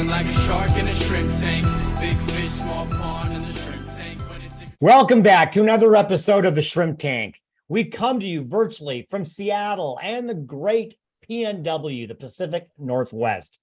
Swimming like a shark in a shrimp tank. Big fish, small pond in the shrimp tank. Welcome back to another episode of the Shrimp Tank. We come to you virtually from Seattle and the great PNW, the Pacific Northwest.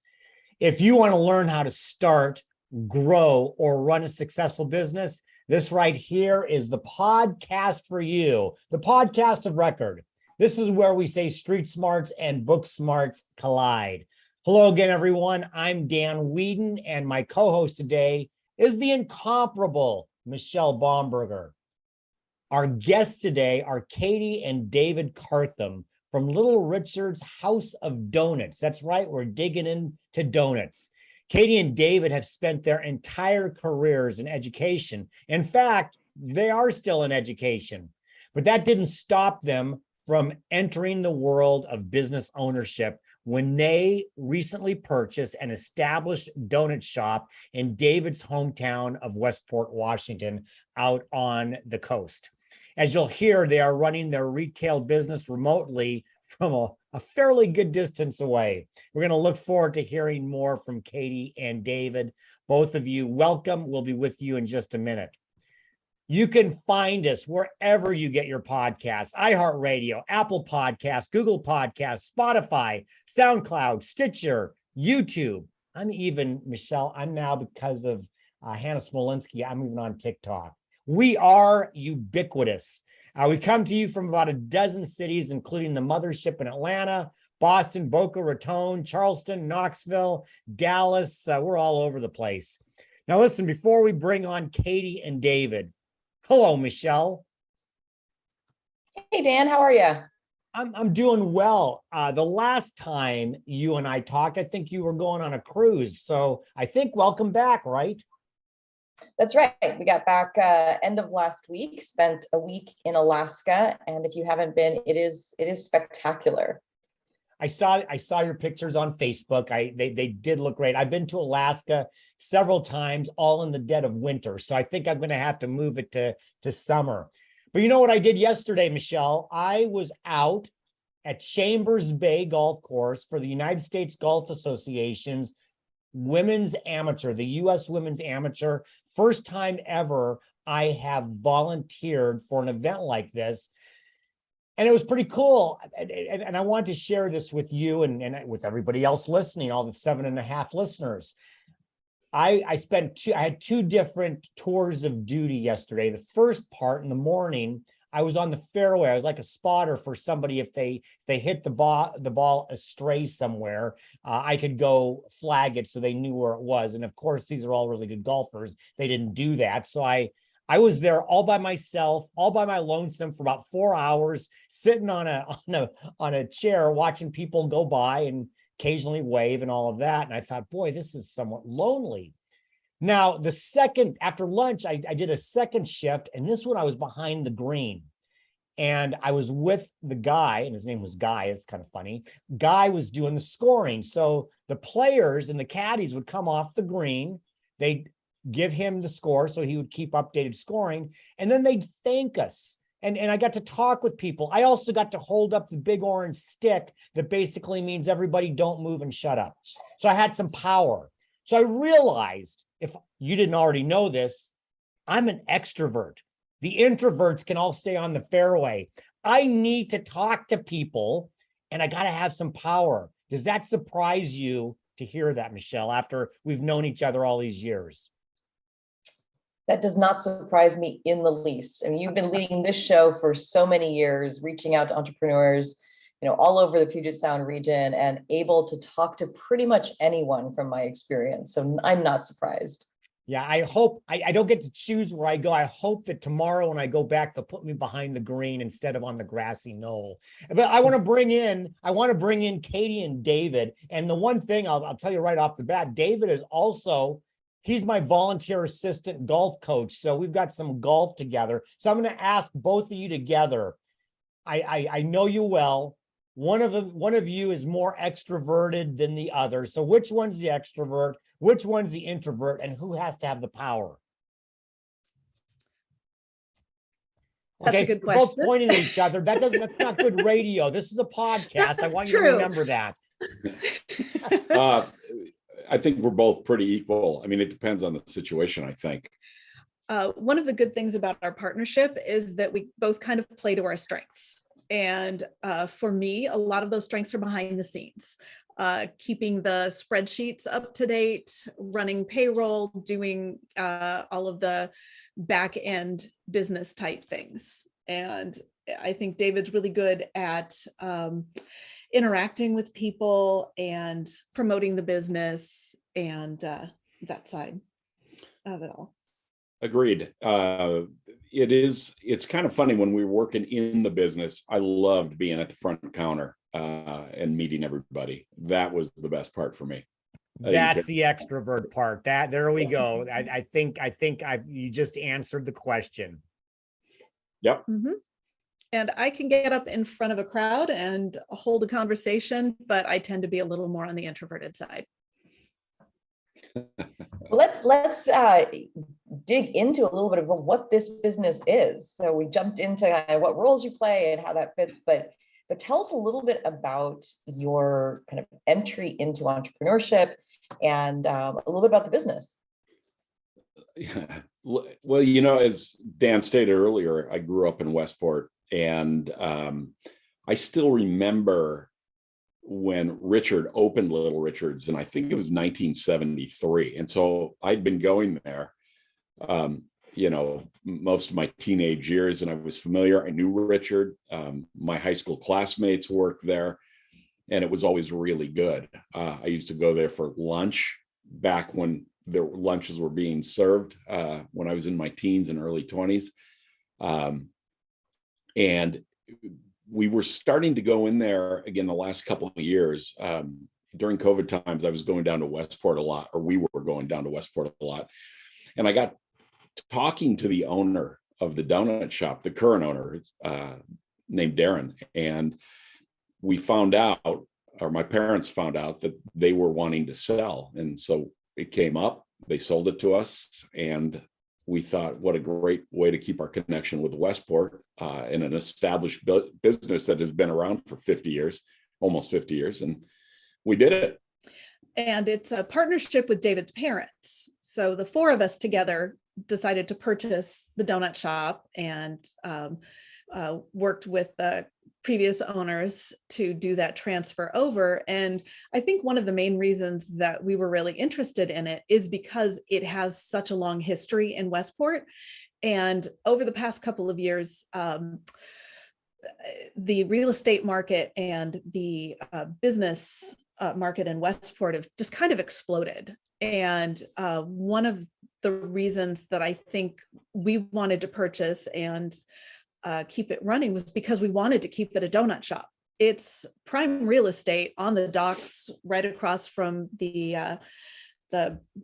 If you want to learn how to start, grow, or run a successful business, this right here is the podcast for you, the podcast of record. This is where we say street smarts and book smarts collide. Hello again, everyone. I'm Dan Whedon, and my co-host today is the incomparable Michelle Baumberger. Our guests today are Katie and David Cartham from Little Richard's House of Donuts. That's right, we're digging into donuts. Katie and David have spent their entire careers in education. In fact, they are still in education, but that didn't stop them from entering the world of business ownership when they recently purchased an established donut shop in David's hometown of Westport, Washington, out on the coast. As you'll hear, they are running their retail business remotely from a fairly good distance away. We're going to look forward to hearing more from Katie and David. Both of you, welcome. We'll be with you in just a minute. You can find us wherever you get your podcasts: iHeartRadio, Apple Podcasts, Google Podcasts, Spotify, SoundCloud, Stitcher, YouTube. Michelle, I'm now, because of Hannah Smolinski, I'm even on TikTok. We are ubiquitous. We come to you from about a dozen cities, including the mothership in Atlanta, Boston, Boca Raton, Charleston, Knoxville, Dallas. We're all over the place. Now, listen, before we bring on Katie and David, hello, Michelle. Hey, Dan, how are you? I'm doing well. The last time you and I talked, I think you were going on a cruise. So I think welcome back, right? That's right. We got back end of last week, spent a week in Alaska. And if you haven't been, it is spectacular. I saw your pictures on Facebook. They did look great. I've been to Alaska several times, all in the dead of winter. So I think I'm going to have to move it to summer. But you know what I did yesterday, Michelle? I was out at Chambers Bay Golf Course for the United States Golf Association's Women's Amateur, the U.S. Women's Amateur. First time ever I have volunteered for an event like this. And it was pretty cool. And I want to share this with you and with everybody else listening, all the 7.5 listeners. I had two different tours of duty yesterday. The first part in the morning, I was on the fairway. I was like a spotter for somebody. If they hit the ball astray somewhere, I could go flag it so they knew where it was. And of course, these are all really good golfers. They didn't do that. So I was there all by myself, all by my lonesome for about 4 hours, sitting on a chair, watching people go by and occasionally wave and all of that. And I thought, boy, this is somewhat lonely. Now, after lunch, I did a second shift, and this one I was behind the green. And I was with the guy, and his name was Guy. It's kind of funny. Guy was doing the scoring. So the players and the caddies would come off the green. They'd give him the score so he would keep updated scoring, and then they'd thank us. And I got to talk with people. I also got to hold up the big orange stick that basically means everybody don't move and shut up. So I had some power. So I realized, if you didn't already know this, I'm an extrovert. The introverts can all stay on the fairway. I need to talk to people, and I got to have some power. Does that surprise you to hear that, Michelle, after we've known each other all these years? That does not surprise me in the least. I mean, you've been leading this show for so many years, reaching out to entrepreneurs, all over the Puget Sound region, and able to talk to pretty much anyone from my experience. So I'm not surprised. Yeah, I hope I don't get to choose where I go. I hope that tomorrow when I go back, they'll put me behind the green instead of on the grassy knoll. But I want to bring in Katie and David. And the one thing I'll tell you right off the bat, David is also, he's my volunteer assistant golf coach. So we've got some golf together. So I'm going to ask both of you together. I know you well. One of you is more extroverted than the other. So which one's the extrovert? Which one's the introvert? And who has to have the power? That's okay, a good so question. both pointing at each other. That's not good radio. This is a podcast. I want you to remember that. I think we're both pretty equal. I mean, it depends on the situation, I think. One of the good things about our partnership is that we both kind of play to our strengths. And for me, a lot of those strengths are behind the scenes. Keeping the spreadsheets up to date, running payroll, doing all of the back end business type things. And I think David's really good at interacting with people and promoting the business and that side of it all. Agreed. It's kind of funny when we were working in the business. I loved being at the front counter and meeting everybody. That was the best part for me. That's the extrovert part. There we go. I think you just answered the question. Yep. Mm-hmm. And I can get up in front of a crowd and hold a conversation, but I tend to be a little more on the introverted side. Let's dig into a little bit of what this business is. So we jumped into what roles you play and how that fits, but tell us a little bit about your kind of entry into entrepreneurship and a little bit about the business. Yeah. Well, you know, as Dan stated earlier, I grew up in Westport, and I still remember when Richard opened Little Richard's, and I think it was 1973. And so I'd been going there, you know, most of my teenage years, and I was familiar. I knew Richard. My high school classmates worked there, and it was always really good. I used to go there for lunch back when their lunches were being served, when I was in my teens and early 20s. And we were starting to go in there again the last couple of years. During COVID times, I was going down to Westport a lot, or we were going down to Westport a lot. And I got talking to the owner of the donut shop, the current owner, named Darren. And we found out, or my parents found out, that they were wanting to sell. And so it came up, they sold it to us, and we thought, what a great way to keep our connection with Westport, in an established business that has been around for 50 years, almost 50 years. And we did it. And it's a partnership with David's parents. So the four of us together decided to purchase the donut shop and worked with the previous owners to do that transfer over. And I think one of the main reasons that we were really interested in it is because it has such a long history in Westport. And over the past couple of years, the real estate market and the business market in Westport have just kind of exploded. And one of the reasons that I think we wanted to purchase and keep it running was because we wanted to keep it a donut shop. It's prime real estate on the docks right across from the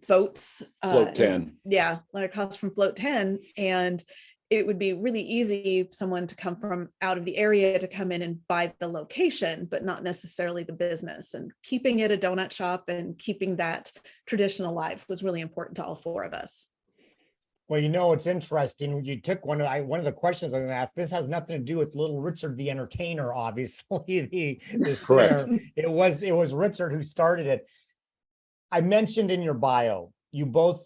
boats. Float 10. Yeah, right across from Float 10. And it would be really easy for someone to come from out of the area to come in and buy the location, but not necessarily the business. And keeping it a donut shop and keeping that tradition alive was really important to all four of us. Well, you know, it's interesting. You took one of the questions I was going to ask. This has nothing to do with Little Richard, the entertainer, obviously. the Correct. singer. It was Richard who started it. I mentioned in your bio, you both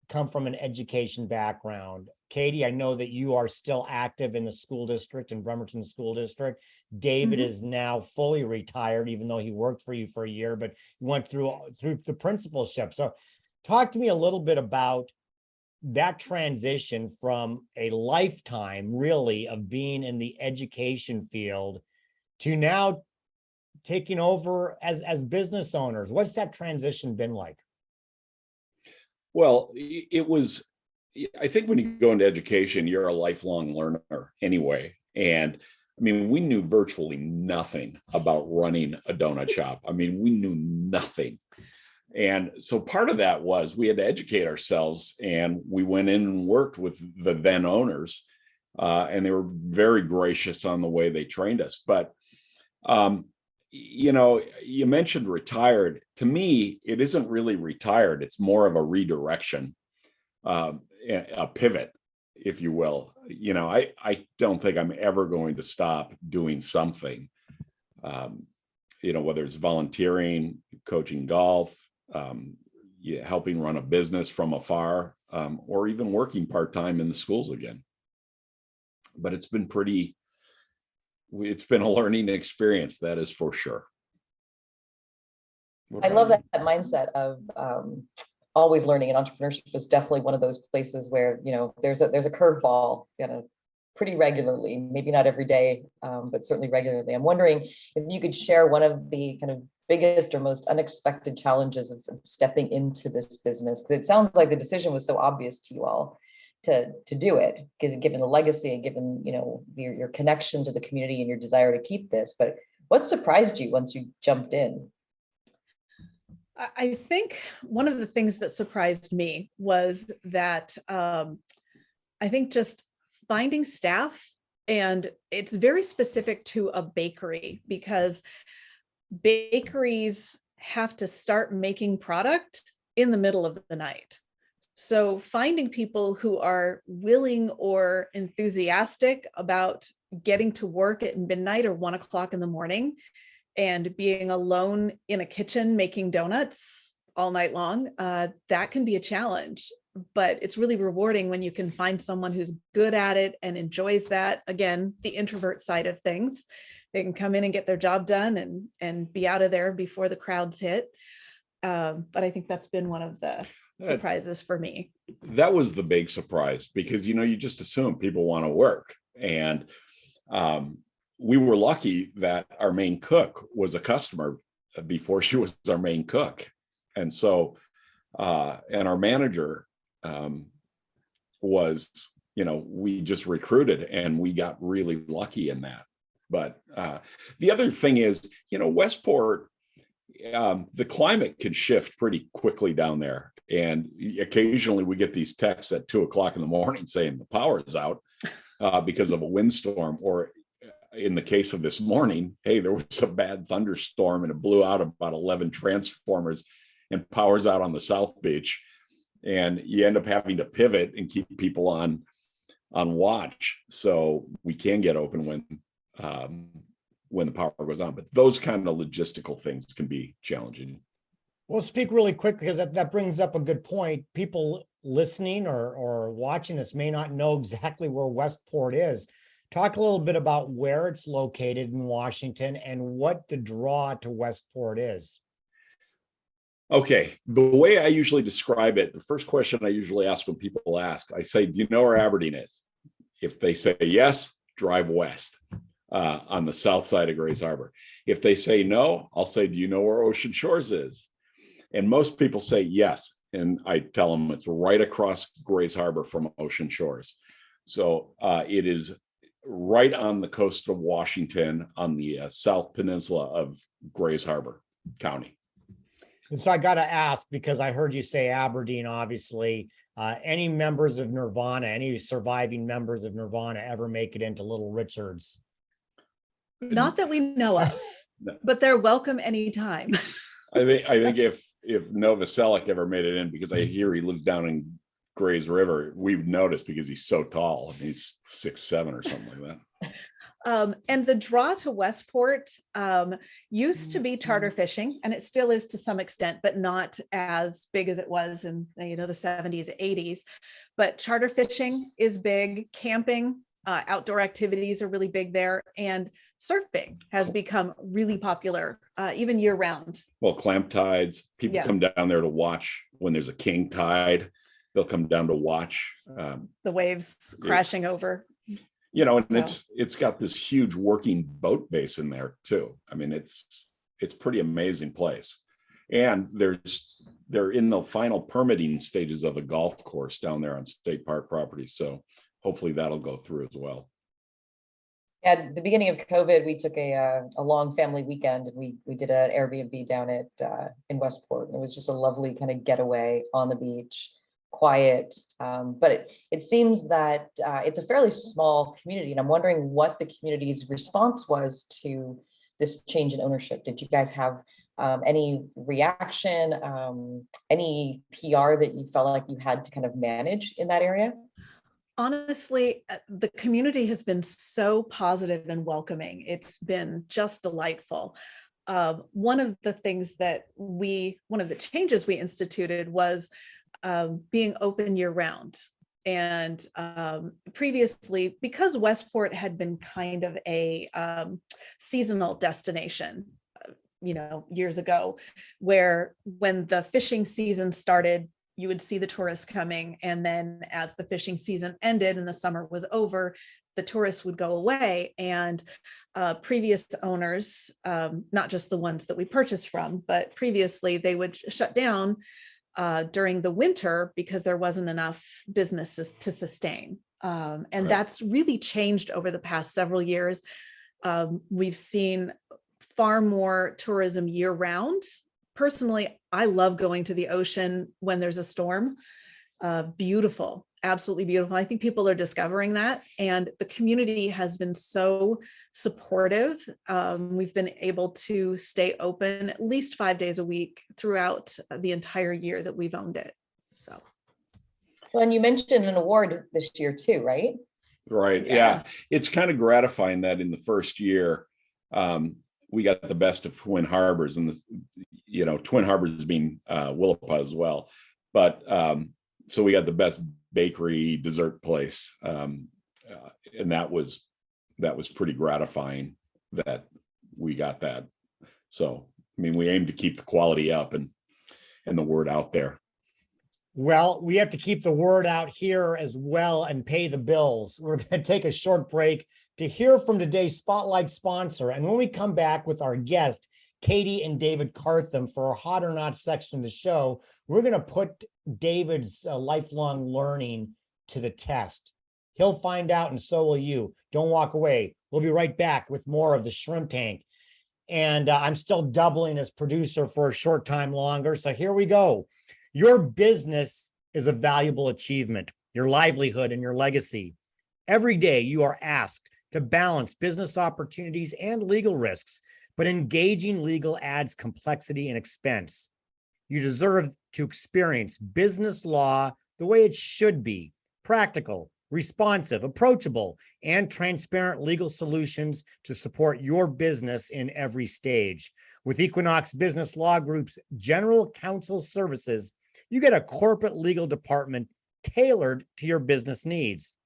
come from an education background. Katie, I know that you are still active in the school district, in Bremerton School District. David is now fully retired, even though he worked for you for a year, but went through the principalship. So talk to me a little bit about that transition from a lifetime, really, of being in the education field to now taking over as business owners. What's that transition been like? Well, it was, I think when you go into education, you're a lifelong learner anyway. And I mean, we knew virtually nothing about running a donut shop. I mean, we knew nothing. And so part of that was we had to educate ourselves, and we went in and worked with the then owners, and they were very gracious on the way they trained us. But, you know, you mentioned retired. To me, it isn't really retired. It's more of a redirection, a pivot, if you will. You know, I don't think I'm ever going to stop doing something, you know, whether it's volunteering, coaching golf, helping run a business from afar, or even working part-time in the schools again. But it's been a learning experience, that is for sure. I love that mindset of always learning, and entrepreneurship is definitely one of those places where, there's a curveball, pretty regularly, maybe not every day, but certainly regularly. I'm wondering if you could share one of the kind of biggest or most unexpected challenges of stepping into this business, because it sounds like the decision was so obvious to you all to do it, because given the legacy and given your connection to the community and your desire to keep this. But what surprised you once you jumped in? I think one of the things that surprised me was that I think just finding staff, and it's very specific to a bakery, because bakeries have to start making product in the middle of the night. So finding people who are willing or enthusiastic about getting to work at midnight or 1 o'clock in the morning and being alone in a kitchen making donuts all night long, that can be a challenge. But it's really rewarding when you can find someone who's good at it and enjoys that. Again, the introvert side of things. They can come in and get their job done and be out of there before the crowds hit. But I think that's been one of the surprises for me. That was the big surprise, because, you just assume people want to work. And we were lucky that our main cook was a customer before she was our main cook. And so, and our manager was, we just recruited, and we got really lucky in that. But the other thing is, Westport, the climate can shift pretty quickly down there. And occasionally we get these texts at 2 o'clock in the morning saying the power is out because of a windstorm. Or in the case of this morning, hey, there was a bad thunderstorm and it blew out about 11 transformers and power's out on the South Beach. And you end up having to pivot and keep people on watch, so we can get open when the power goes on. But those kind of logistical things can be challenging. We'll speak really quick, because that brings up a good point. People listening or watching this may not know exactly where Westport is. Talk a little bit about where it's located in Washington and what the draw to Westport is. Okay, the way I usually describe it, the first question I usually ask when people ask, I say, do you know where Aberdeen is? If they say yes, drive west on the south side of Grays Harbor. If they say no, I'll say, do you know where Ocean Shores is? And most people say yes. And I tell them it's right across Grays Harbor from Ocean Shores. So it is right on the coast of Washington on the South Peninsula of Grays Harbor County. And so I got to ask, because I heard you say Aberdeen, obviously, any members of Nirvana, any surviving members of Nirvana ever make it into Little Richard's? Not that we know of, but they're welcome anytime. I think if Novoselic ever made it in, because I hear he lives down in Grays River, we would notice, because he's so tall. He's 6'7" or something like that. And the draw to Westport used to be charter fishing, and it still is to some extent, but not as big as it was in the 70s, 80s. But charter fishing is big. Camping, outdoor activities are really big there, and surfing has become really popular, even year round. Well, clamp tides, people come down there to watch when there's a king tide. They'll come down to watch the waves crashing over. And it's got this huge working boat base in there too. I mean, it's pretty amazing place. And they're in the final permitting stages of a golf course down there on state park property. So hopefully that'll go through as well. At the beginning of COVID, we took a long family weekend, and we did an Airbnb down in Westport. And it was just a lovely kind of getaway on the beach, quiet. But it seems that it's a fairly small community, and I'm wondering what the community's response was to this change in ownership. Did you guys have any reaction, any PR that you felt like you had to kind of manage in that area? Honestly, the community has been so positive and welcoming. It's been just delightful. one of the changes we instituted was being open year round. And previously, because Westport had been kind of a seasonal destination, years ago, where when the fishing season started, you would see the tourists coming. And then as the fishing season ended and the summer was over, the tourists would go away. And previous owners, not just the ones that we purchased from, but previously they would shut down during the winter because there wasn't enough businesses to sustain. And Right. That's really changed over the past several years. We've seen far more tourism year round. Personally, I love going to the ocean when there's a storm. Beautiful, absolutely beautiful. I think people are discovering that, and the community has been so supportive. We've been able to stay open at least 5 days a week throughout the entire year that we've owned it. So, Well, and you mentioned an award this year too, right? Right. Yeah. It's kind of gratifying that in the first year, we got the best of Twin Harbors, and Twin Harbors being Willapa as well. But so we got the best bakery dessert place, and that was pretty gratifying that we got that. So I mean, we aim to keep the quality up and the word out there. Well, we have to keep the word out here as well and pay the bills. We're going to take a short break to hear from today's Spotlight sponsor. And when we come back with our guest, Katie and David Cartham, for our Hot or Not section of the show, we're going to put David's lifelong learning to the test. He'll find out, and so will you. Don't walk away. We'll be right back with more of the Shrimp Tank. And I'm still doubling as producer for a short time longer. So here we go. Your business is a valuable achievement, your livelihood and your legacy. Every day you are asked to balance business opportunities and legal risks, but engaging legal adds complexity and expense. You deserve to experience business law the way it should be: practical, responsive, approachable, and transparent legal solutions to support your business in every stage. With Equinox Business Law Group's general counsel services, you get a corporate legal department tailored to your business needs.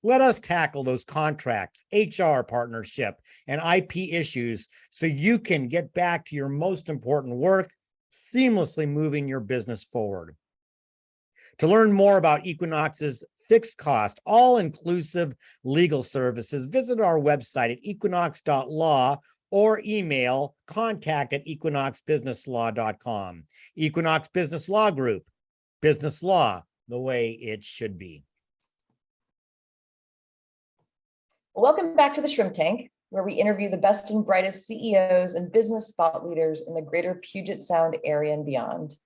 Let us tackle those contracts, HR partnership, and IP issues so you can get back to your most important work, seamlessly moving your business forward. To learn more about Equinox's fixed cost, all-inclusive legal services, visit our website at equinox.law or email contact@equinoxbusinesslaw.com. Equinox Business Law Group, business law the way it should be. Welcome back to the Shrimp Tank, where we interview the best and brightest CEOs and business thought leaders in the greater Puget Sound area and beyond.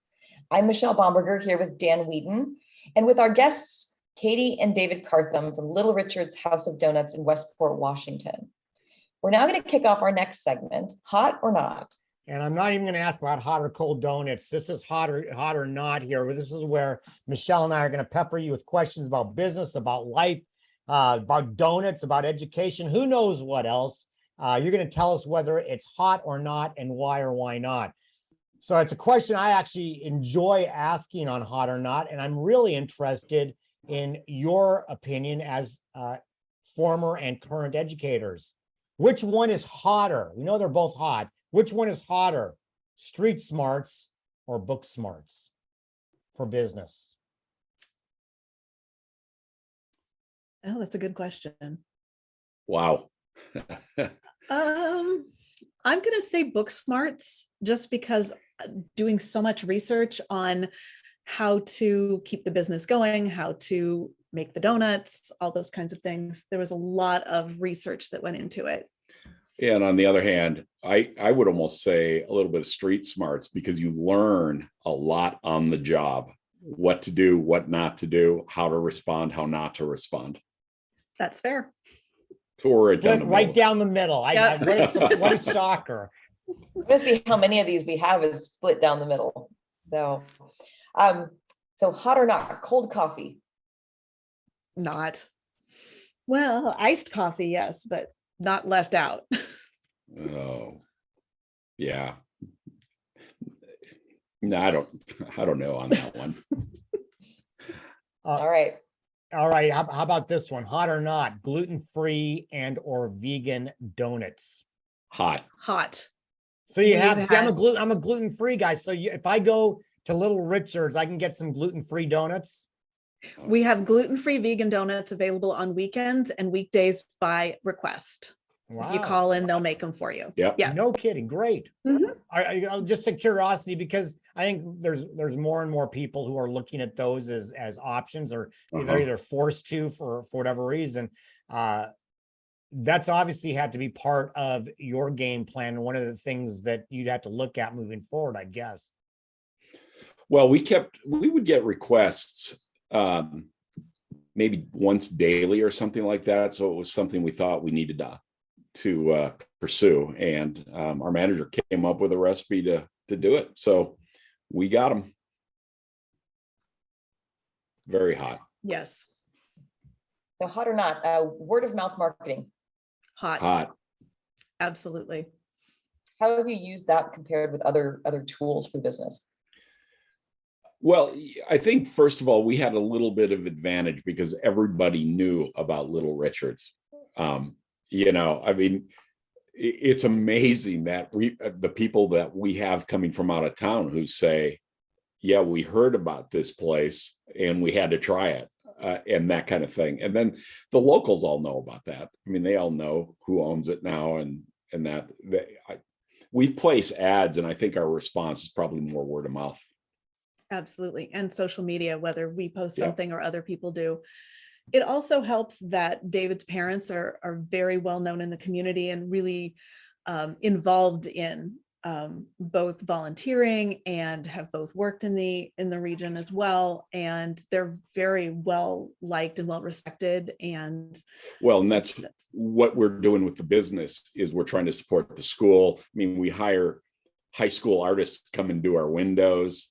I'm Michelle Bomberger here with Dan Wheaton, and with our guests, Katie and David Cartham from Little Richard's House of Donuts in Westport, Washington. We're now going to kick off our next segment, Hot or Not. And I'm not even going to ask about hot or cold donuts. This is hot or not here. This is where Michelle and I are going to pepper you with questions about business, about life, about donuts, about education, who knows what else. You're going to tell us whether it's hot or not and why or why not. So it's a question I actually enjoy asking on hot or not, and I'm really interested in your opinion as former and current educators. Which one is hotter? We know they're both hot. Which one is hotter, street smarts or book smarts for business? Oh, that's a good question. Wow. I'm going to say book smarts, just because doing so much research on how to keep the business going, how to make the donuts, all those kinds of things. There was a lot of research that went into it. And on the other hand, I would almost say a little bit of street smarts, because you learn a lot on the job, what to do, what not to do, how to respond, how not to respond. That's fair. So we're right down the middle. Yep. What a shocker. I'm going to see how many of these we have is split down the middle. So hot or not, cold coffee? Not. Well, iced coffee, yes, but not left out. Oh, Yeah. No, I don't know on that one. All right. All right. How about this one? Hot or not? Gluten-free and or vegan donuts. Hot. Hot. So you We've have, see, I'm had- a gluten-free guy. So if I go to Little Richard's, I can get some gluten-free donuts. We have gluten-free vegan donuts available on weekends and weekdays by request. If you Wow. call in, they'll make them for you. Yep. Yeah. No kidding. Great. Mhm. Just a curiosity, because I think there's more and more people who are looking at those as options, or they're either forced to for whatever reason. That's obviously had to be part of your game plan. And one of the things that you'd have to look at moving forward, I guess. Well, we would get requests maybe once daily or something like that. So it was something we thought we needed to pursue. And our manager came up with a recipe to do it. So we got them. Very hot. Yes. So hot or not, word of mouth marketing. Hot. Hot. Absolutely. How have you used that compared with other tools for business? Well, I think first of all, we had a little bit of advantage because everybody knew about Little Richard's. I mean, it's amazing that the people that we have coming from out of town who say, yeah, we heard about this place and we had to try it, and that kind of thing. And then the locals all know about that. I mean, they all know who owns it now, and that we've placed ads, and I think our response is probably more word of mouth. Absolutely. And social media, whether we post something or other people do. It also helps that David's parents are very well known in the community and really involved in both volunteering and have both worked in the region as well. And they're very well liked and well respected. And that's what we're doing with the business, is we're trying to support the school. I mean, we hire high school artists to come and do our windows.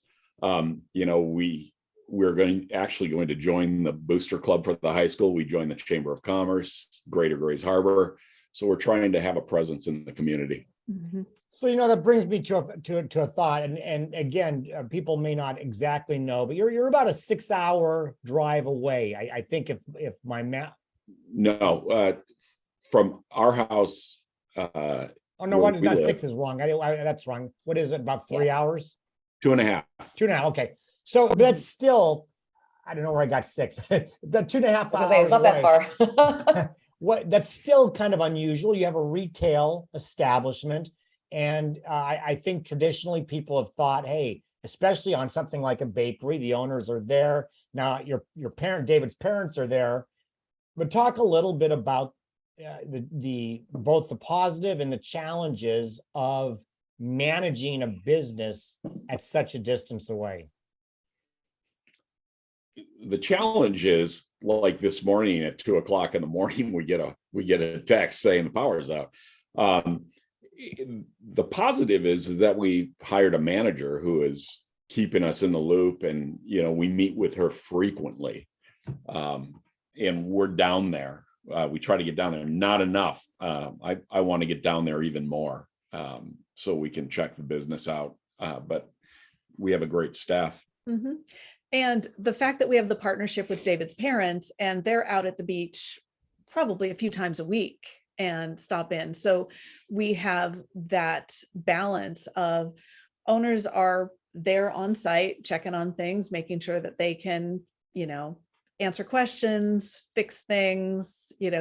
We're going to join the booster club for the high school. We joined the Chamber of Commerce, Greater Grays Harbor. So we're trying to have a presence in the community. mm-hmm. So, that brings me to a thought. And again, people may not exactly know, but you're about a 6-hour drive away. I think if my map. No, from our house. Oh, no, what is that? 6 is wrong. That's wrong. What is it? About 3 hours? 2.5. 2.5. Okay. So that's still, I don't know where I got 6, but 2.5 hours. It's not that far. That's still kind of unusual. You have a retail establishment. And I think traditionally people have thought, hey, especially on something like a bakery, the owners are there. Now your David's parents are there, but talk a little bit about the both the positive and the challenges of managing a business at such a distance away. The challenge is, like this morning at 2:00 in the morning, we get a text saying the power's out. The positive is that we hired a manager who is keeping us in the loop, and we meet with her frequently, and we're down there. We try to get down there, not enough. I want to get down there even more, so we can check the business out. But we have a great staff. Mm-hmm. And the fact that we have the partnership with David's parents, and they're out at the beach probably a few times a week and stop in. So we have that balance of owners are there on site, checking on things, making sure that they can, answer questions, fix things, get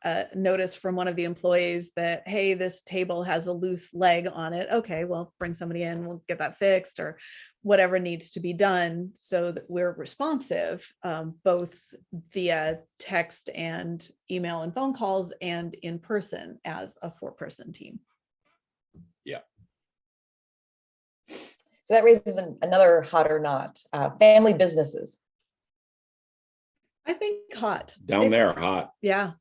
a notice from one of the employees that, hey, this table has a loose leg on it. Okay, well, bring somebody in, we'll get that fixed, or whatever needs to be done, so that we're responsive, both via text and email and phone calls and in person as a 4-person team. Yeah. So that raises another hot or not, family businesses. I think hot. Down there, hot. Yeah,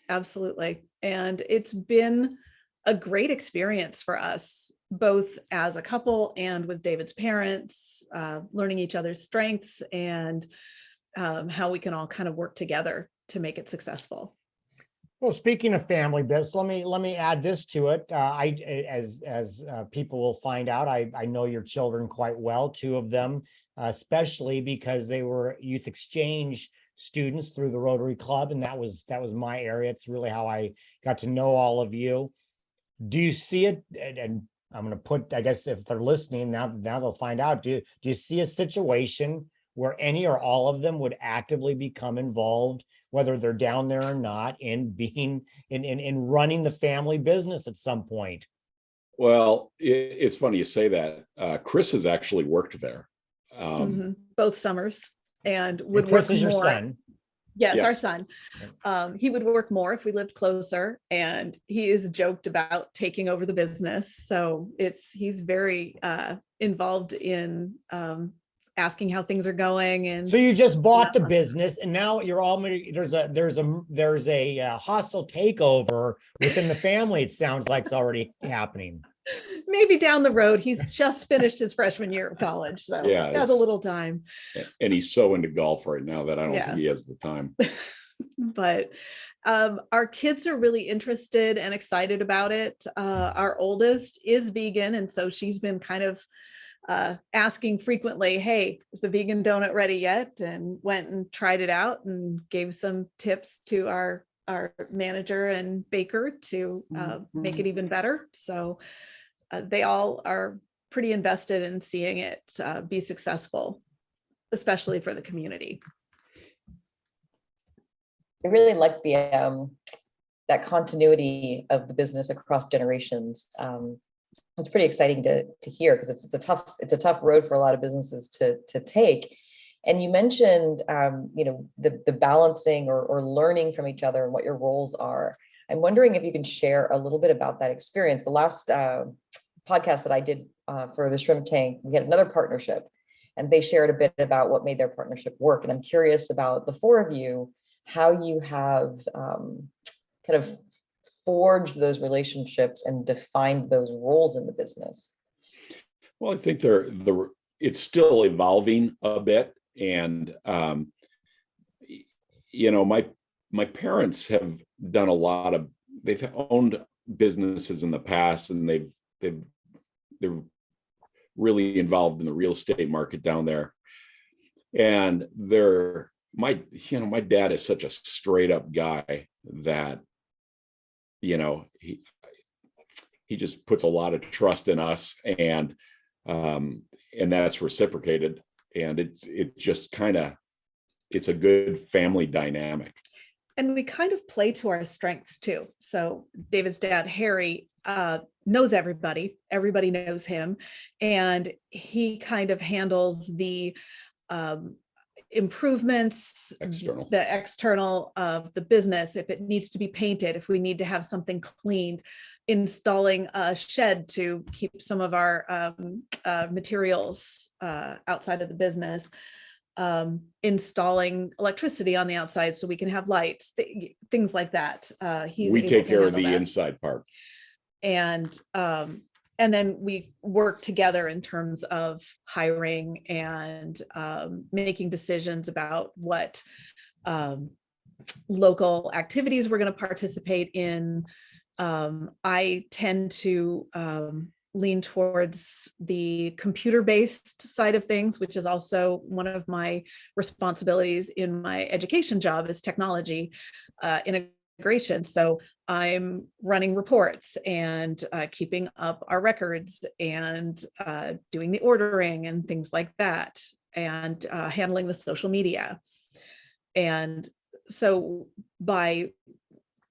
absolutely. And it's been a great experience for us, both as a couple and with David's parents, learning each other's strengths and how we can all kind of work together to make it successful. Well, speaking of family bits, let me add this to it. As people will find out, I know your children quite well, two of them, especially because they were youth exchange students through the Rotary Club, and that was my area. It's really how I got to know all of you. Do you see it? And I'm going to put, I guess, if they're listening now they'll find out. Do you see a situation where any or all of them would actively become involved, whether they're down there or not, in being in running the family business at some point? Well, it's funny you say that. Chris has actually worked there. Both summers, and would And Chris work is your more. son. Yes, our Yes. son. He would work more if we lived closer, and he is joked about taking over the business. So he's very involved in asking how things are going. And So you just bought the business, and now you're all there's a hostile takeover within the family. It sounds like it's already happening. maybe down the road, he's just finished his freshman year of college, so Yeah, has a little time. And he's so into golf right now that I don't Yeah. think he has the time. But our kids are really interested and excited about it. Our oldest is vegan, and so she's been kind of asking frequently, hey, is the vegan donut ready yet? And went and tried it out and gave some tips to our manager and baker to make it even better. So they all are pretty invested in seeing it be successful, especially for the community. I really like the that continuity of the business across generations. It's pretty exciting to hear, because it's a tough road for a lot of businesses to take. And you mentioned the balancing or learning from each other and what your roles are. I'm wondering if you can share a little bit about that experience. The last podcast that I did for the Shrimp Tank, we had another partnership, and they shared a bit about what made their partnership work. And I'm curious about the four of you, how you have kind of forged those relationships and defined those roles in the business. Well, I think it's still evolving a bit. And, my parents have done they've owned businesses in the past, and they're really involved in the real estate market down there. And my dad is such a straight up guy that, he just puts a lot of trust in us, and that's reciprocated. And it's a good family dynamic. And we kind of play to our strengths too. So David's dad, Harry, knows everybody knows him, and he kind of handles the improvements, the external of the business. If it needs to be painted, if we need to have something cleaned, installing a shed to keep some of our materials outside of the business, installing electricity on the outside so we can have lights, things like that. We take care of the inside part. And then we work together in terms of hiring and making decisions about what local activities we're going to participate in. I tend to lean towards the computer-based side of things, which is also one of my responsibilities in my education job, is technology integration. So I'm running reports and keeping up our records and doing the ordering and things like that, and handling the social media. And so by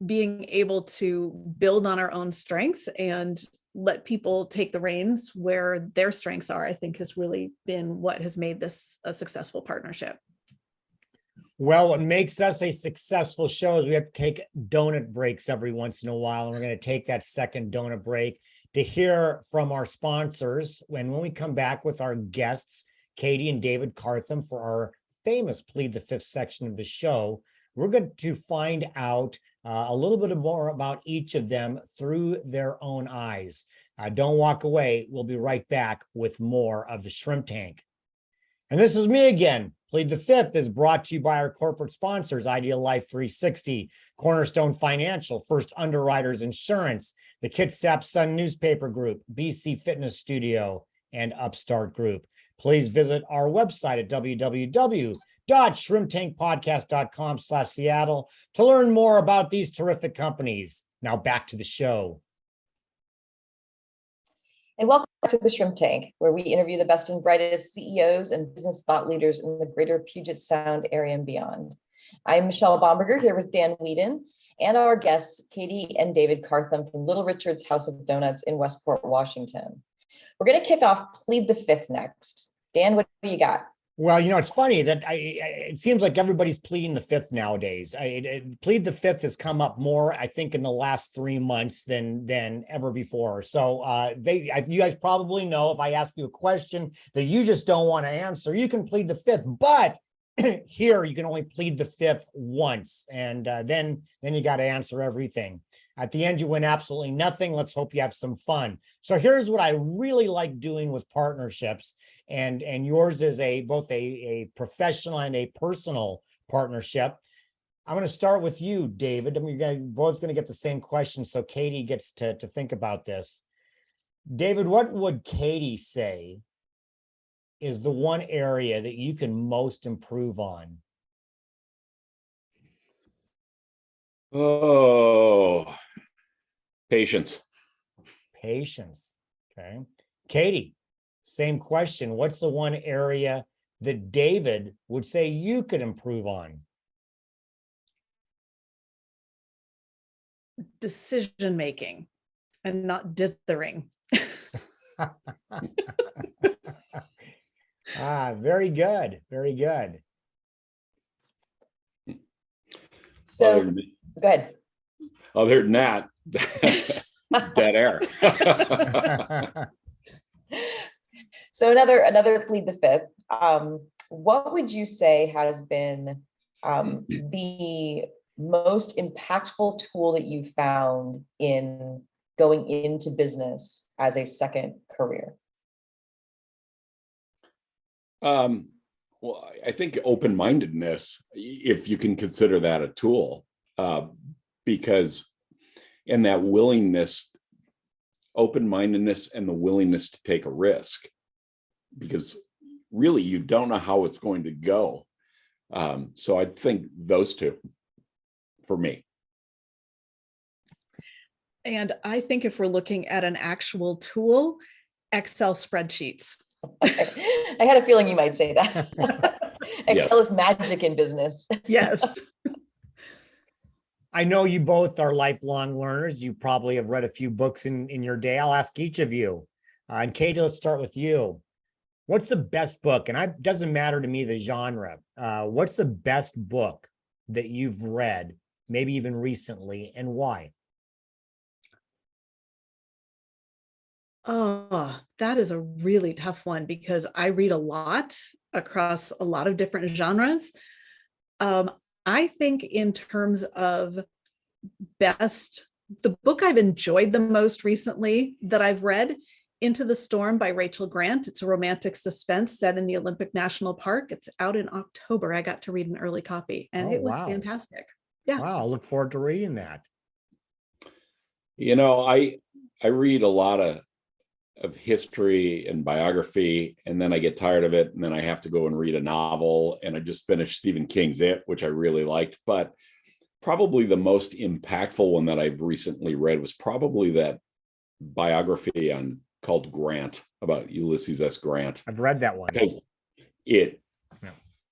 being able to build on our own strengths and let people take the reins where their strengths are, I think has really been what has made this a successful partnership. Well, what makes us a successful show is we have to take donut breaks every once in a while. And we're going to take that second donut break to hear from our sponsors. And when we come back with our guests, Katie and David Cartham, for our famous Plead the Fifth section of the show, we're going to find out a little bit more about each of them through their own eyes. Don't walk away. We'll be right back with more of the Shrimp Tank. And this is me again, Plead the Fifth is brought to you by our corporate sponsors, Ideal Life 360, Cornerstone Financial, First Underwriters Insurance, the Kitsap Sun Newspaper Group, BC Fitness Studio, and Upstart Group. Please visit our website at www.shrimptankpodcast.com/Seattle to learn more about these terrific companies. Now back to the show. And welcome back to the Shrimp Tank, where we interview the best and brightest CEOs and business thought leaders in the greater Puget Sound area and beyond. I'm Michelle Bomberger here with Dan Whedon and our guests, Katie and David Cartham from Little Richard's House of Donuts in Westport, Washington. We're going to kick off Plead the Fifth next. Dan, what do you got? Well, it's funny that it seems like everybody's pleading the fifth nowadays. Plead the Fifth has come up more, I think, in the last 3 months than ever before. So you guys probably know, if I ask you a question that you just don't want to answer, you can plead the fifth. But here you can only plead the fifth once, and then you got to answer everything. At the end, you win absolutely nothing. Let's hope you have some fun. So here's what I really like doing with partnerships, and yours is both a professional and a personal partnership. I'm going to start with you, David. I mean, you're both going to get the same question, so Katie gets to think about this. David, what would Katie say is the one area that you can most improve on? Oh, patience. Patience. Okay. Katie, same question. What's the one area that David would say you could improve on? Decision making and not dithering. Very good. Very good. So, go ahead. Other than that, dead air. So another Plead the Fifth. What would you say has been the most impactful tool that you found in going into business as a second career? Well, I think open-mindedness, if you can consider that a tool, because in that willingness, open-mindedness and the willingness to take a risk, because really you don't know how it's going to go. So I think those two for me. And I think if we're looking at an actual tool, Excel spreadsheets. I had a feeling you might say that. Excel is magic in business. Yes. I know you both are lifelong learners. You probably have read a few books in your day. I'll ask each of you. And Katie, let's start with you. What's the best book? And it doesn't matter to me the genre. What's the best book that you've read, maybe even recently, and why? Oh, that is a really tough one because I read a lot across a lot of different genres. I think in terms of best, the book I've enjoyed the most recently that I've read, Into the Storm by Rachel Grant. It's a romantic suspense set in the Olympic National Park. It's out in October. I got to read an early copy and it was fantastic. Yeah. Wow, I look forward to reading that. I read a lot of history and biography, and then I get tired of it, and then I have to go and read a novel. And I just finished Stephen King's It, which I really liked. But probably the most impactful one that I've recently read was probably that biography called Grant, about Ulysses S. Grant. I've read that one. Because it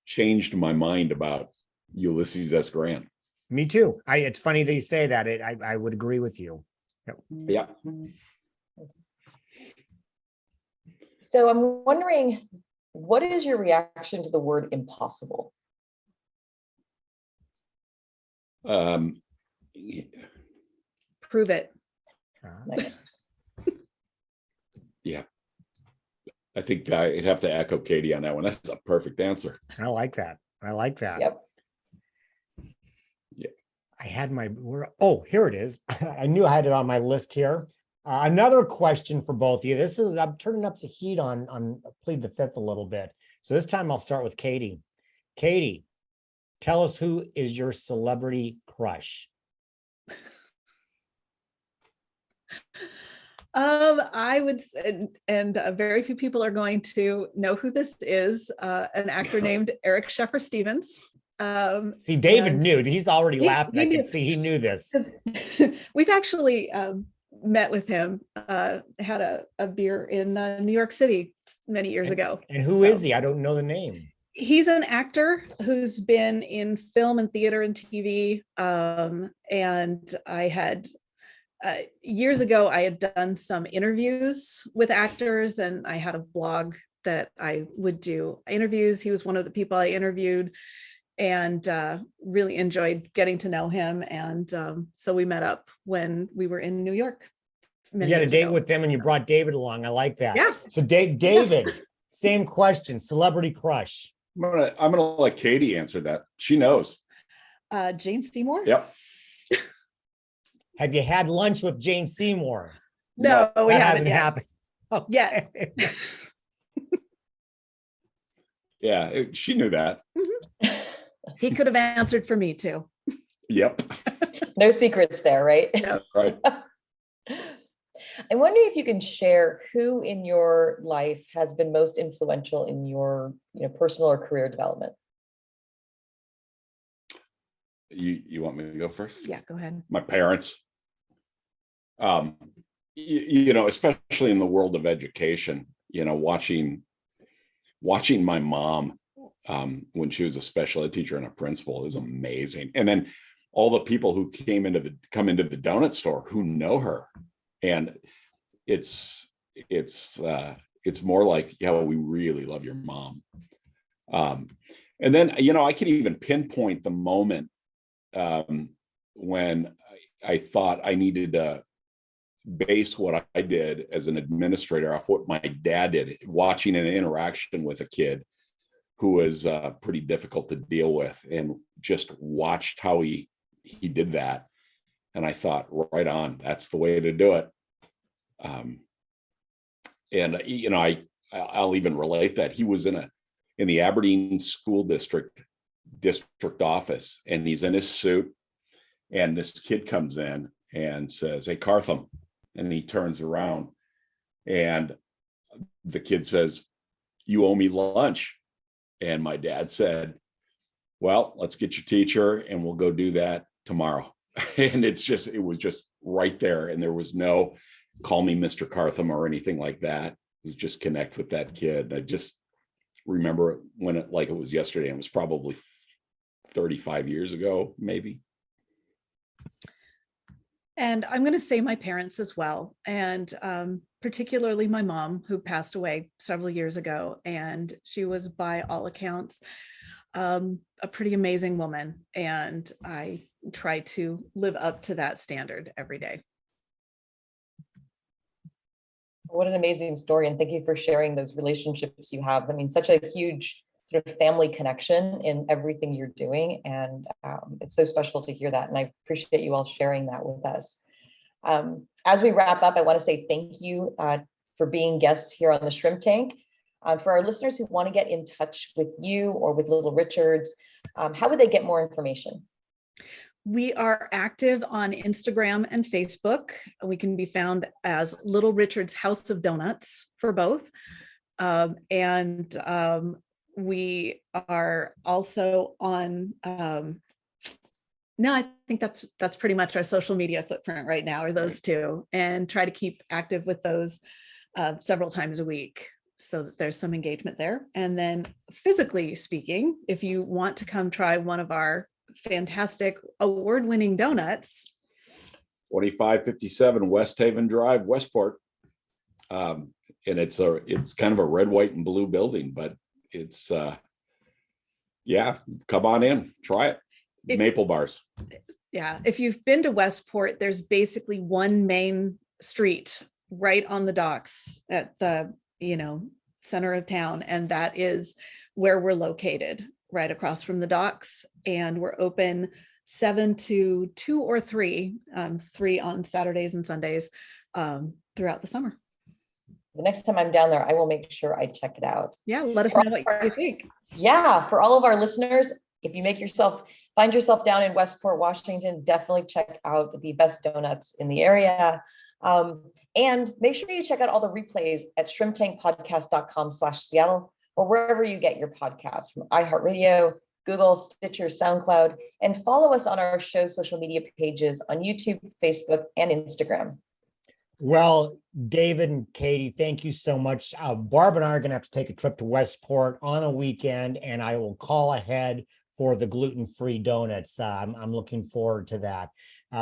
changed my mind about Ulysses S. Grant. Me too. It's funny that you say that. I would agree with you. Yeah. So I'm wondering, what is your reaction to the word impossible? Prove it. Nice. Yeah. I think I'd have to echo Katie on that one. That's a perfect answer. I like that. Yep. Yeah. I had here it is. I knew I had it on my list here. Another question for both of you. I'm turning up the heat on Plead the Fifth a little bit. So this time I'll start with Katie. Katie, tell us who is your celebrity crush? I would, and very few people are going to know who this is, an actor named Eric Sheffer Stevens. See, David and knew. He's already laughing. I knew. can see he knew this. We've actually met with him, had a beer in New York City many years ago. And who is he? I don't know the name. He's an actor who's been in film and theater and TV. And I had, years ago, I had done some interviews with actors, and I had a blog that I would do interviews. He was one of the people I interviewed, and really enjoyed getting to know him. And so we met up when we were in New York. You had a date with him and you brought David along. I like that. Yeah. So David, same question, celebrity crush. I'm gonna let Katie answer that. She knows. Jane Seymour? Yep. Have you had lunch with Jane Seymour? No, we That haven't hasn't yet. happened. Yeah. Yeah, she knew that. He could have answered for me too. Yep. No secrets there, right? Yeah. Right. I'm wondering if you can share who in your life has been most influential in your, personal or career development. You want me to go first? Yeah, go ahead. My parents. Especially in the world of education, watching my mom when she was a special ed teacher and a principal, it was amazing. And then all the people who come into the donut store who know her, and it's more like, yeah, well, we really love your mom. And then I can even pinpoint the moment when I thought I needed to base what I did as an administrator off what my dad did, watching an interaction with a kid who was pretty difficult to deal with, and just watched how he did that. And I thought, right on, that's the way to do it. I'll even relate that he was in the Aberdeen school district office, and he's in his suit, and this kid comes in and says, "Hey, Cartham," and he turns around, and the kid says, "You owe me lunch." And my dad said, "Well, let's get your teacher and we'll go do that tomorrow." And it was just right there. And there was no "call me Mr. Cartham" or anything like that. It was just connect with that kid. I just remember it like it was yesterday. It was probably 35 years ago, maybe. And I'm going to say my parents as well. And particularly my mom, who passed away several years ago. And she was, by all accounts, a pretty amazing woman. And I try to live up to that standard every day. What an amazing story. And thank you for sharing those relationships you have. I mean, such a huge sort of family connection in everything you're doing. And it's so special to hear that. And I appreciate you all sharing that with us. As we wrap up, I want to say thank you for being guests here on the Shrimp Tank. For our listeners who want to get in touch with you or with Little Richards, how would they get more information? We are active on Instagram and Facebook. We can be found as Little Richard's House of Donuts for both. We are also on, no, I think that's pretty much our social media footprint right now, are those two, and try to keep active with those several times a week so that there's some engagement there. And then physically speaking, if you want to come try one of our fantastic award-winning donuts, 2557 West Haven Drive, Westport. And it's kind of a red, white, and blue building, but it's come on in, try it. Maple bars. Yeah, if you've been to Westport, there's basically one main street right on the docks at the center of town, and that is where we're located, right across from the docks. And we're open 7 to 2 or 3 on Saturdays and Sundays throughout the summer. the next time I'm down there, I will make sure I check it out. Yeah, let us know what you think. Yeah, for all of our listeners, if you find yourself down in Westport, Washington, definitely check out the best donuts in the area. And make sure you check out all the replays at shrimptankpodcast.com/Seattle, or wherever you get your podcasts, from iHeartRadio, Google, Stitcher, SoundCloud, and follow us on our show's social media pages on YouTube, Facebook, and Instagram. Well, David and Katie, thank you so much. Barb and I are going to have to take a trip to Westport on a weekend, and I will call ahead for the gluten-free donuts. I'm looking forward to that.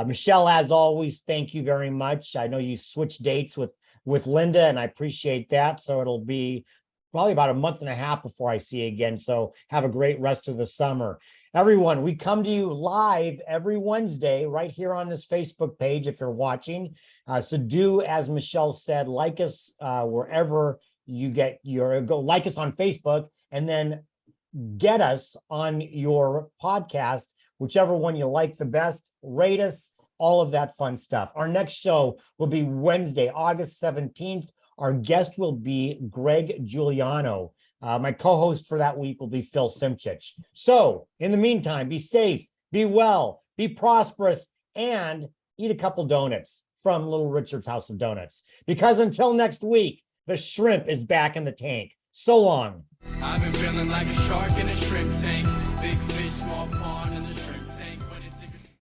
Michelle, as always, thank you very much. I know you switched dates with Linda, and I appreciate that. So it'll be probably about a month and a half before I see you again. So have a great rest of the summer. Everyone, we come to you live every Wednesday right here on this Facebook page if you're watching. So do, as Michelle said, like us wherever you get go like us on Facebook, and then get us on your podcast, whichever one you like the best, rate us, all of that fun stuff. Our next show will be Wednesday, August 17th. Our guest will be Greg Giuliano. My co-host for that week will be Phil Simchich. So in the meantime, be safe, be well, be prosperous, and eat a couple donuts from Little Richard's House of Donuts. Because until next week, the shrimp is back in the tank. So long. I've been feeling like a shark in a shrimp tank. Big fish, small pond, and the shrimp.